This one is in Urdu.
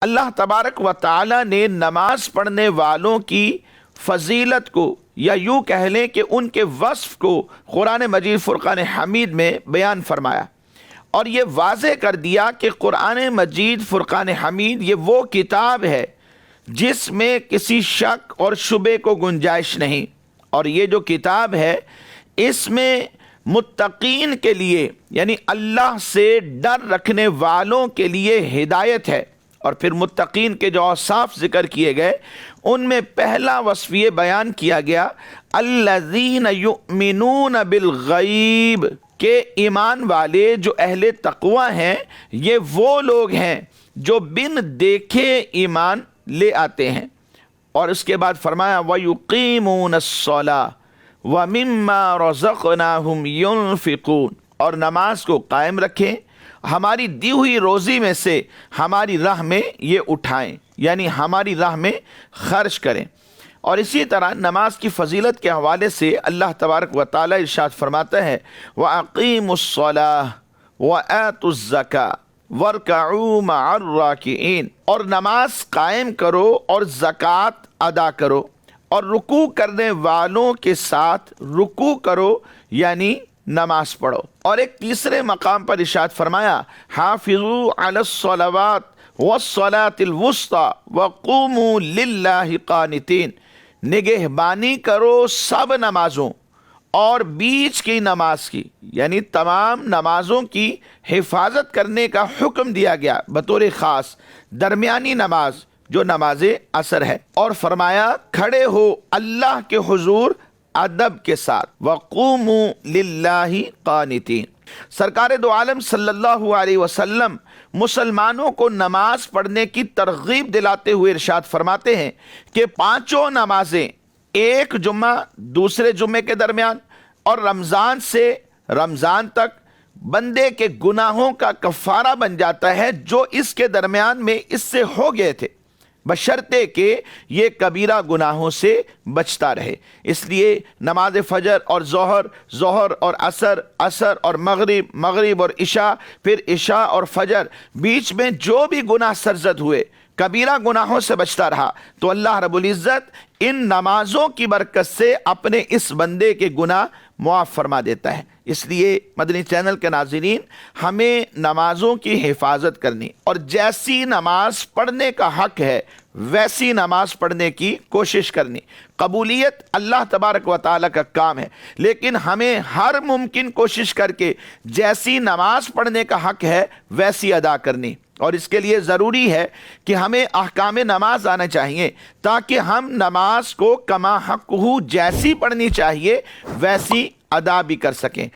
اللہ تبارک و تعالی نے نماز پڑھنے والوں کی فضیلت کو یا یوں کہہ لیں کہ ان کے وصف کو قرآن مجید فرقان حمید میں بیان فرمایا اور یہ واضح کر دیا کہ قرآن مجید فرقان حمید یہ وہ کتاب ہے جس میں کسی شک اور شبے کو گنجائش نہیں، اور یہ جو کتاب ہے اس میں متقین کے لیے یعنی اللہ سے ڈر رکھنے والوں کے لیے ہدایت ہے۔ اور پھر متقین کے جو اوصاف ذکر کیے گئے ان میں پہلا وصف یہ بیان کیا گیا الذین یؤمنون بالغیب، کہ ایمان والے جو اہل تقوی ہیں یہ وہ لوگ ہیں جو بن دیکھے ایمان لے آتے ہیں۔ اور اس کے بعد فرمایا وَيُقِيمُونَ الصَّلَاةَ وَمِمَّا رَزَقْنَاهُمْ يُنْفِقُونَ، اور نماز کو قائم رکھیں، ہماری دی ہوئی روزی میں سے ہماری راہ میں یہ اٹھائیں، یعنی ہماری راہ میں خرچ کریں۔ اور اسی طرح نماز کی فضیلت کے حوالے سے اللہ تبارک و تعالی ارشاد فرماتا ہے وَأَقِيمُوا الصَّلَاةَ وَآتُوا الزَّكَاةَ وَارْكَعُوا مَعَ الرَّاكِعِينَ، اور نماز قائم کرو اور زکوٰۃ ادا کرو اور رکوع کرنے والوں کے ساتھ رکوع کرو، یعنی نماز پڑھو۔ اور ایک تیسرے مقام پر ارشاد فرمایا حافظوا علی الصلوات والصلاة الوسطی وقوموا للہ قانتین، نگہبانی کرو سب نمازوں اور بیچ کی نماز کی، یعنی تمام نمازوں کی حفاظت کرنے کا حکم دیا گیا بطور خاص درمیانی نماز جو نماز عصر ہے، اور فرمایا کھڑے ہو اللہ کے حضور ادب کے ساتھ وقوموا للہ قانتین۔ سرکار دو عالم صلی اللہ علیہ وسلم مسلمانوں کو نماز پڑھنے کی ترغیب دلاتے ہوئے ارشاد فرماتے ہیں کہ پانچوں نمازیں ایک جمعہ دوسرے جمعے کے درمیان اور رمضان سے رمضان تک بندے کے گناہوں کا کفارہ بن جاتا ہے جو اس کے درمیان میں اس سے ہو گئے تھے، بشرطے کہ یہ کبیرہ گناہوں سے بچتا رہے۔ اس لیے نماز فجر اور ظہر اور عصر اور مغرب اور عشاء، پھر عشاء اور فجر، بیچ میں جو بھی گناہ سرزد ہوئے کبیرہ گناہوں سے بچتا رہا تو اللہ رب العزت ان نمازوں کی برکت سے اپنے اس بندے کے گناہ معاف فرما دیتا ہے۔ اس لیے مدنی چینل کے ناظرین، ہمیں نمازوں کی حفاظت کرنی اور جیسی نماز پڑھنے کا حق ہے ویسی نماز پڑھنے کی کوشش کرنی۔ قبولیت اللہ تبارک و تعالیٰ کا کام ہے، لیکن ہمیں ہر ممکن کوشش کر کے جیسی نماز پڑھنے کا حق ہے ویسی ادا کرنی، اور اس کے لیے ضروری ہے کہ ہمیں احکام نماز آنا چاہیے تاکہ ہم نماز کو کما حق ہو جیسی پڑھنی چاہیے ویسی ادا بھی کر سکیں۔